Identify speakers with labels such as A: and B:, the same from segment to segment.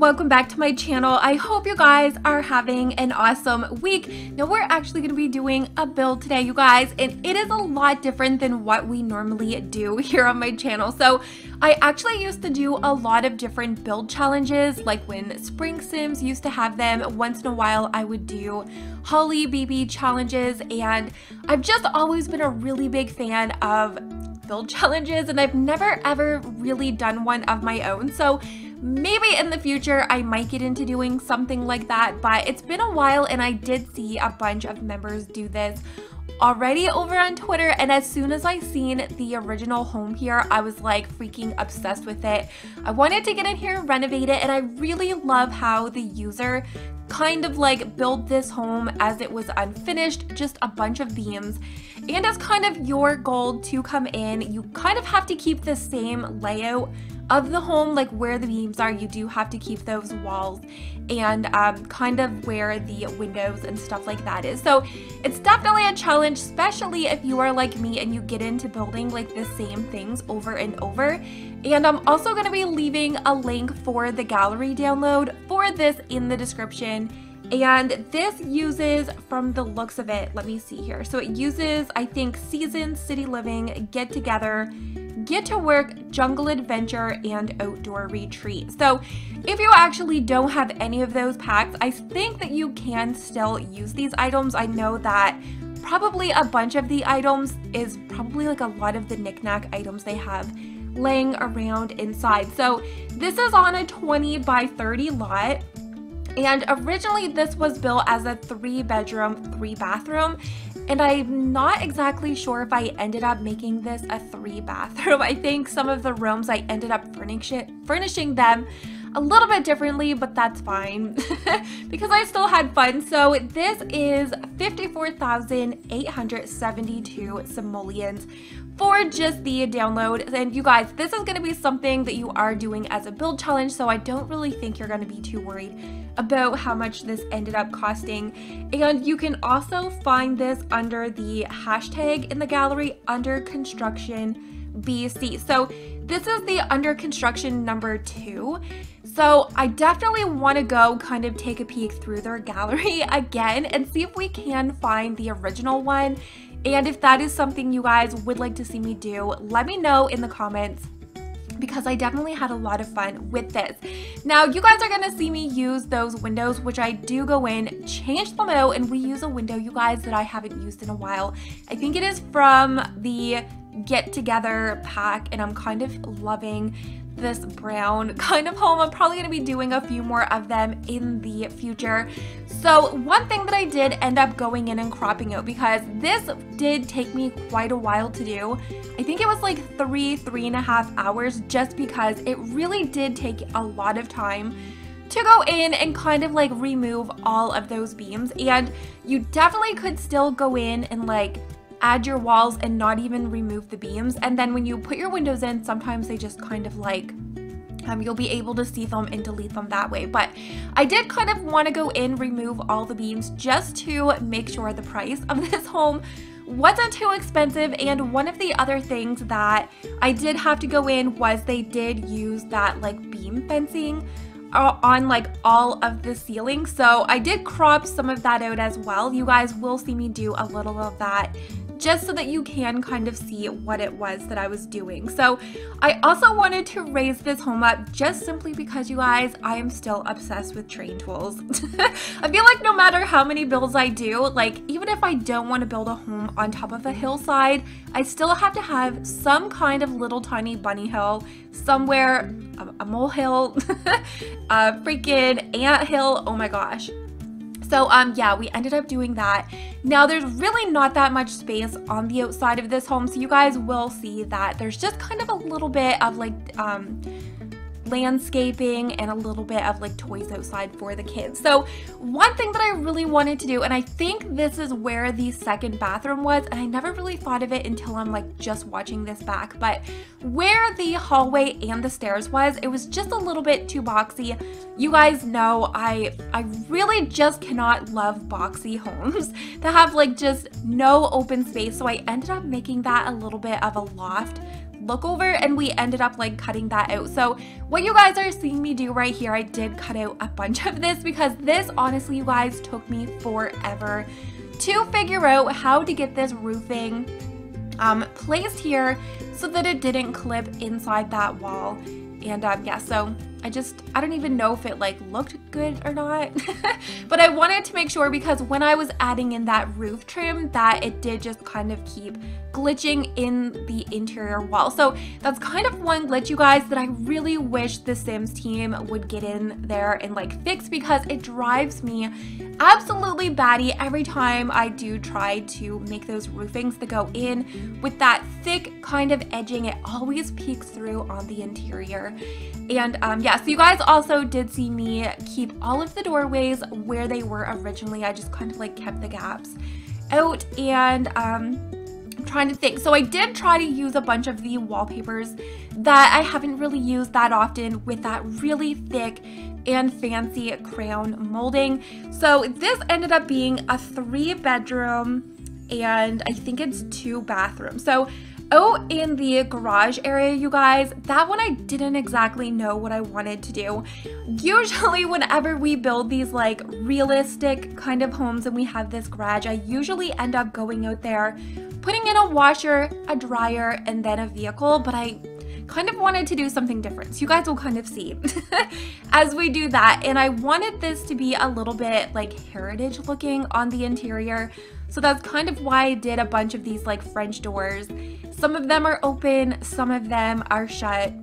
A: welcome back to my channel. I hope you guys are having an awesome week. Now we're actually going to be doing a build today, you guys, and it is a lot different than what we normally do here on my channel. So I actually used to do a lot of different build challenges, like when Spring Sims used to have them. Once in a while I would do Holly BB challenges, and I've just always been a really big fan of build challenges, and I've never ever really done one of my own. So maybe in the future I might get into doing something like that, but it's been a while and I did see a bunch of members do this already over on Twitter, and as soon as I seen the original home here, I was like freaking obsessed with it. I wanted to get in here and renovate it, and I really love how the user kind of like built this home as it was unfinished, just a bunch of beams. And as kind of your goal to come in, you kind of have to keep the same layout of the home, like where the beams are, you do have to keep those walls and kind of where the windows and stuff like that is. So it's definitely a challenge, especially if you are like me and you get into building like the same things over and over. And I'm also going to be leaving a link for the gallery download for this in the description. And this uses, from the looks of it, let me see here. So it uses, I think, Seasons, City Living, Get Together, Get to Work, Jungle Adventure, and Outdoor Retreat. So if you actually don't have any of those packs, I think that you can still use these items. I know that probably a bunch of the items is probably like a lot of the knickknack items they have laying around inside. So this is on a 20 by 30 lot. And originally this was built as a 3-bedroom, 3-bathroom, and I'm not exactly sure if I ended up making this a 3-bathroom. I think some of the rooms I ended up furnishing them a little bit differently, but that's fine because I still had fun. So this is 54,872 simoleons for just the download. And you guys, this is going to be something that you are doing as a build challenge, so I don't really think you're going to be too worried about how much this ended up costing. And you can also find this under the hashtag in the gallery under construction BC. So this is the under construction number 2. So I definitely want to go kind of take a peek through their gallery again and see if we can find the original one. And if that is something you guys would like to see me do, let me know in the comments, because I definitely had a lot of fun with this. Now you guys are going to see me use those windows, which I do go in, change them out, and we use a window, you guys, that I haven't used in a while. I think it is from the Get Together pack, and I'm kind of loving this brown kind of home. I'm probably going to be doing a few more of them in the future. So one thing that I did end up going in and cropping out, because this did take me quite a while to do. I think it was like 3.5 hours, just because it really did take a lot of time to go in and kind of like remove all of those beams. And you definitely could still go in and like add your walls and not even remove the beams, and then when you put your windows in, sometimes they just kind of like you'll be able to see them and delete them that way. But I did kind of want to go in, remove all the beams, just to make sure the price of this home wasn't too expensive. And one of the other things that I did have to go in was they did use that like beam fencing on like all of the ceiling, so I did crop some of that out as well. You guys will see me do a little of that, just so that you can kind of see what it was that I was doing. So I also wanted to raise this home up just simply because, you guys, I am still obsessed with train tools. I feel like no matter how many builds I do, like even if I don't want to build a home on top of a hillside, I still have to have some kind of little tiny bunny hill somewhere, a molehill, a freaking ant hill, oh my gosh. So yeah, we ended up doing that. Now there's really not that much space on the outside of this home, so you guys will see that there's just kind of a little bit of like landscaping and a little bit of like toys outside for the kids. So one thing that I really wanted to do, and I think this is where the second bathroom was, and I never really thought of it until I'm like just watching this back, but where the hallway and the stairs was, it was just a little bit too boxy. You guys know I really just cannot love boxy homes that have like just no open space, so I ended up making that a little bit of a loft look over, and we ended up like cutting that out. So what you guys are seeing me do right here, I did cut out a bunch of this because this honestly, you guys, took me forever to figure out how to get this roofing placed here so that it didn't clip inside that wall. And yeah, so I don't even know if it like looked good or not, but I wanted to make sure because when I was adding in that roof trim that it did just kind of keep glitching in the interior wall. So that's kind of one glitch, you guys, that I really wish the Sims team would get in there and like fix, because it drives me absolutely batty every time I do try to make those roofings that go in with that thick kind of edging. It always peeks through on the interior. And yeah, so you guys also did see me keep all of the doorways where they were originally. I just kind of like kept the gaps out, and I'm trying to think. So I did try to use a bunch of the wallpapers that I haven't really used that often with that really thick and fancy crown molding. So this ended up being a 3-bedroom and I think it's 2 bathrooms. So out in the garage area, you guys, that one I didn't exactly know what I wanted to do. Usually whenever we build these like realistic kind of homes and we have this garage, I usually end up going out there, putting in a washer, a dryer, and then a vehicle, but I kind of wanted to do something different. So you guys will kind of see as we do that. And I wanted this to be a little bit like heritage looking on the interior. So that's kind of why I did a bunch of these like French doors. Some of them are open, some of them are shut,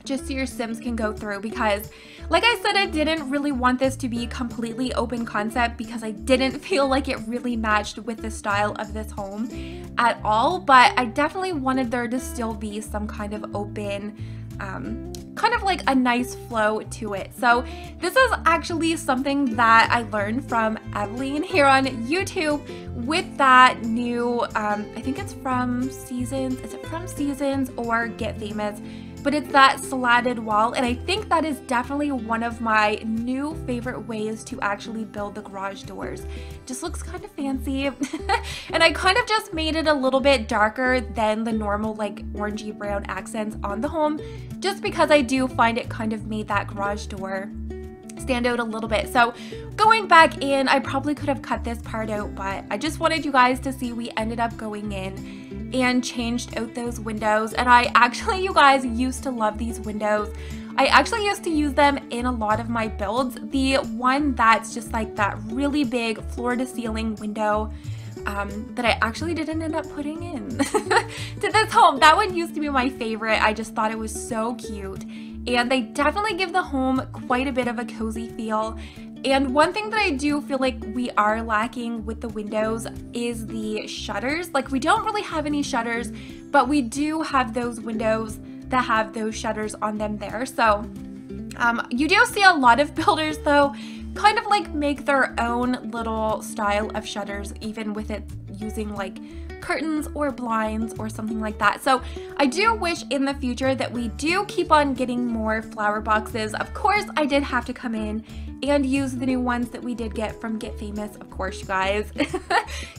A: just so your Sims can go through, because like I said, I didn't really want this to be completely open concept because I didn't feel like it really matched with the style of this home at all. But I definitely wanted there to still be some kind of open, kind of like a nice flow to it. So this is actually something that I learned from Evelyn here on YouTube with that new, I think it's from Seasons. Is it from Seasons or Get Famous? But it's that slatted wall, and I think that is definitely one of my new favorite ways to actually build the garage doors. Just looks kind of fancy. And I kind of just made it a little bit darker than the normal like orangey brown accents on the home, just because I do find it kind of made that garage door stand out a little bit. So going back in, I probably could have cut this part out, but I just wanted you guys to see we ended up going in and changed out those windows. And I actually, you guys, used to love these windows. I actually used to use them in a lot of my builds. The one that's just like that really big floor to ceiling window that I actually didn't end up putting in to this home. That one used to be my favorite. I just thought it was so cute. And they definitely give the home quite a bit of a cozy feel. And one thing that I do feel like we are lacking with the windows is the shutters. Like we don't really have any shutters, but we do have those windows that have those shutters on them there. So you do see a lot of builders though kind of like make their own little style of shutters, even with it using like curtains or blinds or something like that. So I do wish in the future that we do keep on getting more flower boxes. Of course, I did have to come in and use the new ones that we did get from Get Famous, of course, you guys.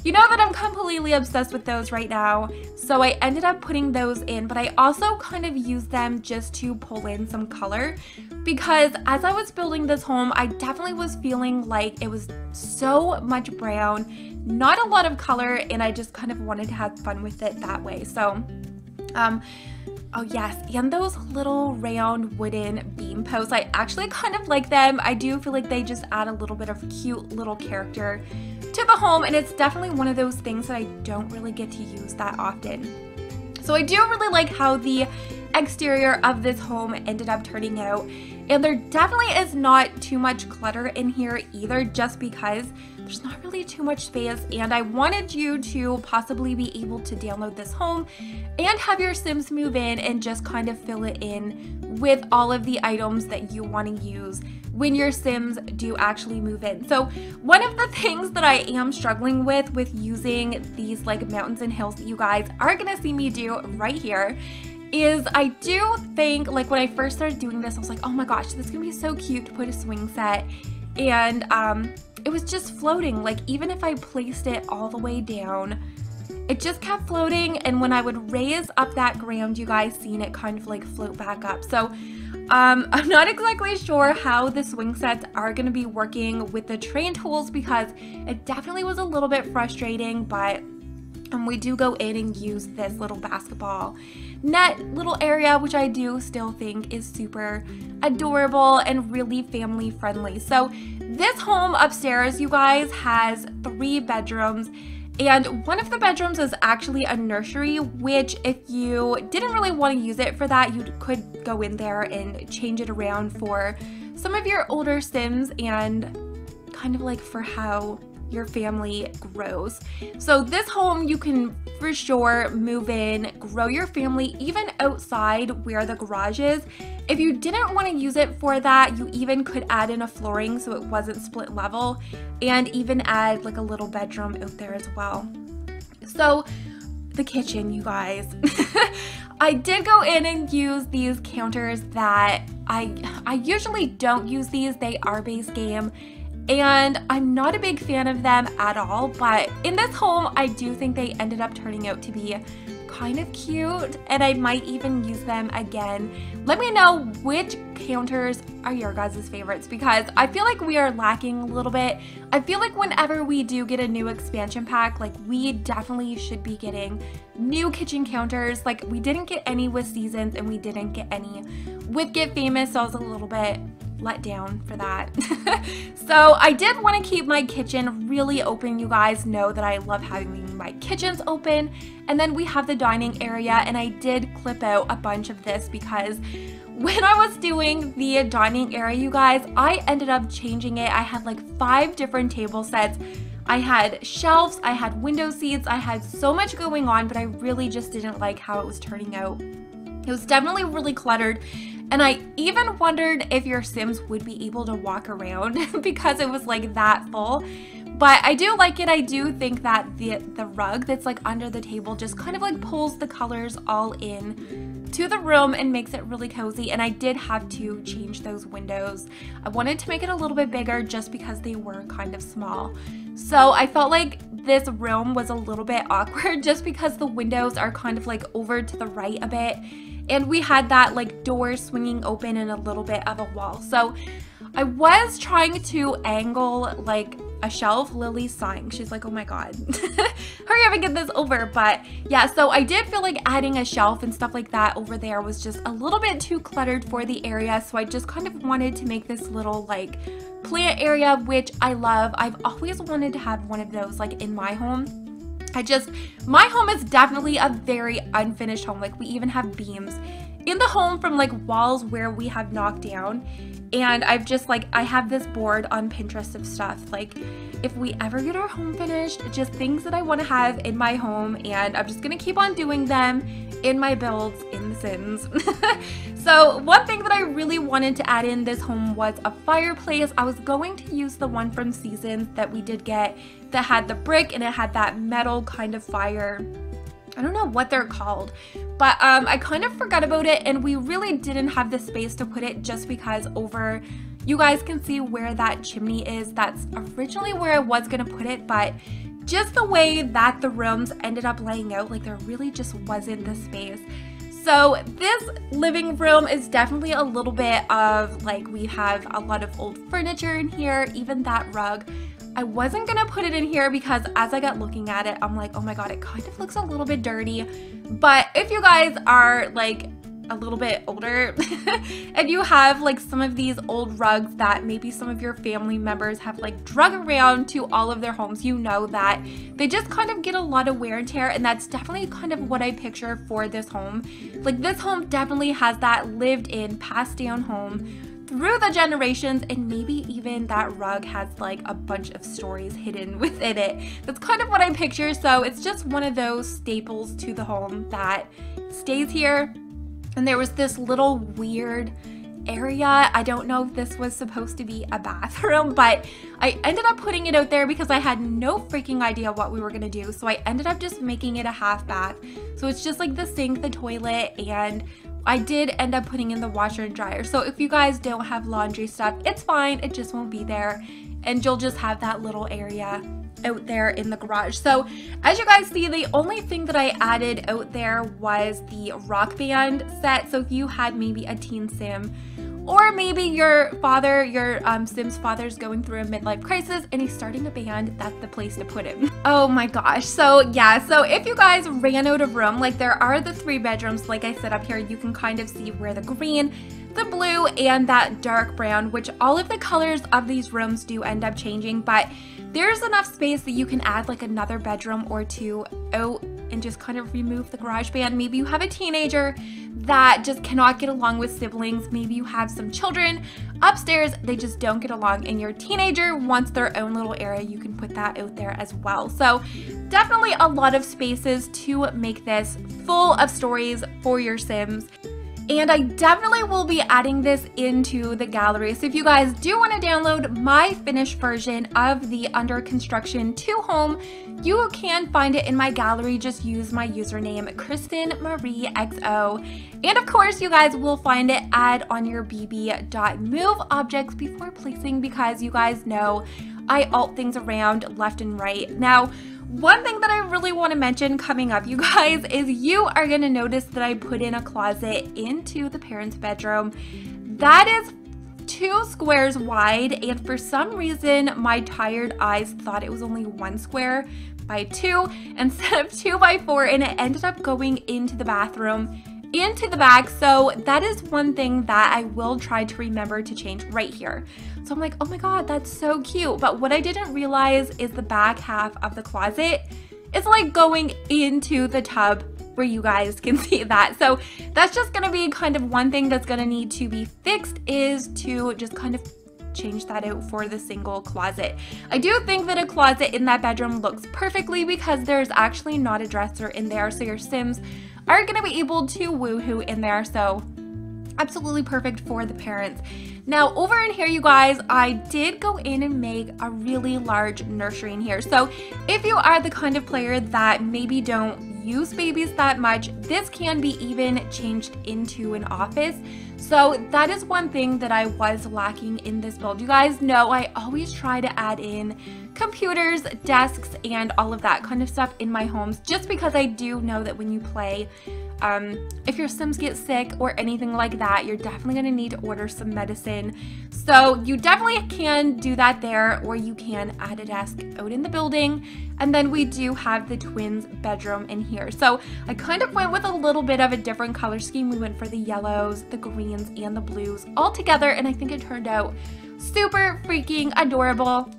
A: You know that I'm completely obsessed with those right now. So I ended up putting those in, but I also kind of used them just to pull in some color, because as I was building this home, I definitely was feeling like it was so much brown, not a lot of color, and I just kind of wanted to have fun with it that way. So oh yes, and those little round wooden beam posts, I actually kind of like them. I do feel like they just add a little bit of cute little character to the home, and it's definitely one of those things that I don't really get to use that often. So I do really like how the exterior of this home ended up turning out, and there definitely is not too much clutter in here either, just because there's not really too much space, and I wanted you to possibly be able to download this home and have your Sims move in and just kind of fill it in with all of the items that you want to use when your Sims do actually move in. So one of the things that I am struggling with using these like mountains and hills that you guys are gonna see me do right here is I do think, like when I first started doing this, I was like, oh my gosh, this is gonna be so cute to put a swing set, and it was just floating. Like even if I placed it all the way down, it just kept floating, and when I would raise up that ground, you guys seen it kind of like float back up. So I'm not exactly sure how the swing sets are going to be working with the train tools, because it definitely was a little bit frustrating, but we do go in and use this little basketball net little area, which I do still think is super adorable and really family friendly. So this home upstairs, you guys, has 3 bedrooms. And one of the bedrooms is actually a nursery, which if you didn't really want to use it for that, you could go in there and change it around for some of your older Sims and kind of like for how your family grows. So this home, you can for sure move in, grow your family, even outside where the garage is. If you didn't want to use it for that, you even could add in a flooring so it wasn't split level, and even add like a little bedroom out there as well. So the kitchen, you guys. I did go in and use these counters that I usually don't use these. They are base game, and I'm not a big fan of them at all, but in this home, I do think they ended up turning out to be kind of cute, and I might even use them again. Let me know which counters are your guys' favorites, because I feel like we are lacking a little bit. I feel like whenever we do get a new expansion pack, like we definitely should be getting new kitchen counters. Like we didn't get any with Seasons, and we didn't get any with Get Famous, so I was a little bit let down for that. So I did want to keep my kitchen really open. You guys know that I love having my kitchens open. And then we have the dining area, and I did clip out a bunch of this because when I was doing the dining area, you guys, I ended up changing it. I had like 5 different table sets. I had shelves, I had window seats, I had so much going on, but I really just didn't like how it was turning out. It was definitely really cluttered. And I even wondered if your Sims would be able to walk around because it was like that full. But I do like it. I do think that the rug that's like under the table just kind of like pulls the colors all in to the room and makes it really cozy. And I did have to change those windows. I wanted to make it a little bit bigger just because they were kind of small. So I felt like this room was a little bit awkward just because the windows are kind of like over to the right a bit. And we had that like door swinging open and a little bit of a wall. So I was trying to angle like a shelf. Lily's sighing. She's like, oh my God, hurry up and get this over. But yeah, so I did feel like adding a shelf and stuff like that over there was just a little bit too cluttered for the area. So I just kind of wanted to make this little like plant area, which I love. I've always wanted to have one of those like in my home. My home is definitely a very unfinished home. Like we even have beams in the home from like walls where we have knocked down. And I've just like, I have this board on Pinterest of stuff. Like if we ever get our home finished, just things that I want to have in my home. And I'm just going to keep on doing them in my builds in The Sims. So one thing that I really wanted to add in this home was a fireplace. I was going to use the one from Seasons that we did get that had the brick and it had that metal kind of fire. I don't know what they're called, but I kind of forgot about it, and we really didn't have the space to put it just because over, you guys can see where that chimney is. That's originally where I was gonna put it, but just the way that the rooms ended up laying out, like there really just wasn't the space. So this living room is definitely a little bit of like, we have a lot of old furniture in here, even that rug. I wasn't gonna put it in here because as I got looking at it, I'm like, oh my God, it kind of looks a little bit dirty. But if you guys are like a little bit older and you have like some of these old rugs that maybe some of your family members have like drug around to all of their homes, you know that they just kind of get a lot of wear and tear, and that's definitely kind of what I picture for this home. Like this home definitely has that lived in, passed down home through the generations, and maybe even that rug has like a bunch of stories hidden within it. That's kind of what I picture. So it's just one of those staples to the home that stays here. And there was this little weird area. I don't know if this was supposed to be a bathroom, but I ended up putting it out there because I had no freaking idea what we were gonna do. So I ended up just making it a half bath. So it's just like the sink, the toilet, and I did end up putting in the washer and dryer. So if you guys don't have laundry stuff, it's fine. It just won't be there. And you'll just have that little area out there in the garage. So as you guys see, the only thing that I added out there was the Rock Band set. So if you had maybe a teen sim, or maybe your father, your Sim's father's going through a midlife crisis and he's starting a band, that's the place to put him. Oh my gosh. So yeah, so if you guys ran out of room, like there are the 3 bedrooms, like I said up here, you can kind of see where the green, the blue, and that dark brown, which all of the colors of these rooms do end up changing, but there's enough space that you can add like another bedroom or 2 out and just kind of remove the garage band. Maybe you have a teenager that just cannot get along with siblings. Maybe you have some children upstairs, they just don't get along, and your teenager wants their own little area. You can put that out there as well. So definitely a lot of spaces to make this full of stories for your Sims. And I definitely will be adding this into the gallery. So if you guys do want to download my finished version of the under construction 2 home, you can find it in my gallery. Just use my username, KrystinMyrieXo. And of course, you guys will find it at on your bb.move objects before placing, because you guys know I alt things around left and right. Now, one thing that I really want to mention coming up, you guys, is you are going to notice that I put in a closet into the parents' bedroom. That is 2 squares wide, and for some reason my tired eyes thought it was only 1 square by 2 instead of 2 by 4, and it ended up going into the bathroom into the back. So that is one thing that I will try to remember to change right here. So I'm like, oh my god, that's so cute. But what I didn't realize is the back half of the closet is like going into the tub, where you guys can see that. So that's just gonna be kind of one thing that's gonna need to be fixed, is to just kind of change that out for the single closet. I do think that a closet in that bedroom looks perfectly, because there's actually not a dresser in there, so your Sims are going to be able to woohoo in there. So absolutely perfect for the parents. Now over in here, you guys, I did go in and make a really large nursery in here. So if you are the kind of player that maybe don't use babies that much, this can be even changed into an office. So that is one thing that I was lacking in this build. You guys know I always try to add in computers, desks, and all of that kind of stuff in my homes, just because I do know that when you play, if your Sims get sick or anything like that, you're definitely going to need to order some medicine. So you definitely can do that there, or you can add a desk out in the building. And then we do have the twins' bedroom in here. So I kind of went with a little bit of a different color scheme. We went for the yellows, the greens, and the blues all together, and I think it turned out super freaking adorable.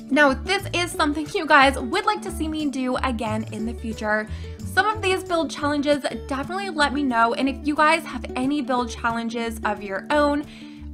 A: Now, this is something you guys would like to see me do again in the future. Some of these build challenges, definitely let me know. And if you guys have any build challenges of your own,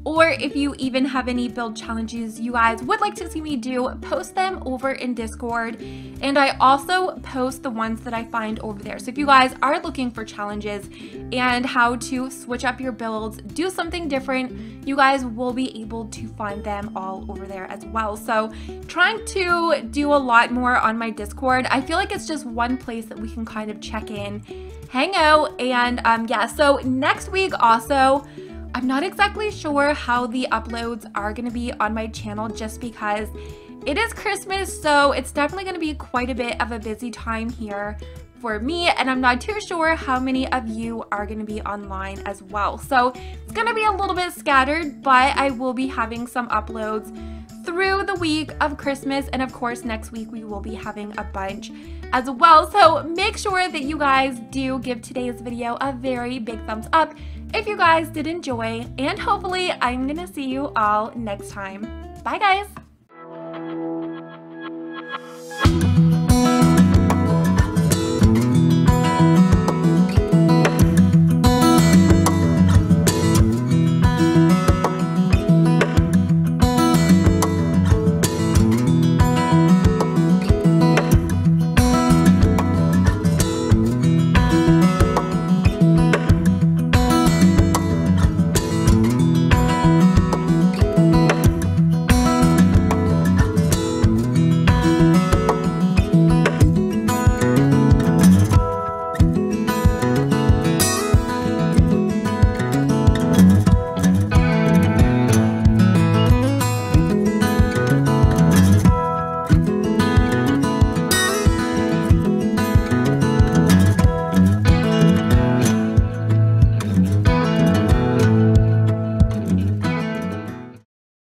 A: or if you even have any build challenges you guys would like to see me do, post them over in Discord. And I also post the ones that I find over there. So if you guys are looking for challenges and how to switch up your builds, do something different, you guys will be able to find them all over there as well. So trying to do a lot more on my Discord. I feel like it's just one place that we can kind of check in, hang out, and yeah, so next week also, I'm not exactly sure how the uploads are going to be on my channel, just because it is Christmas, so it's definitely going to be quite a bit of a busy time here for me, and I'm not too sure how many of you are going to be online as well. So it's going to be a little bit scattered, but I will be having some uploads through the week of Christmas, and of course next week we will be having a bunch as well. So make sure that you guys do give today's video a very big thumbs up if you guys did enjoy, and hopefully I'm gonna see you all next time. Bye guys!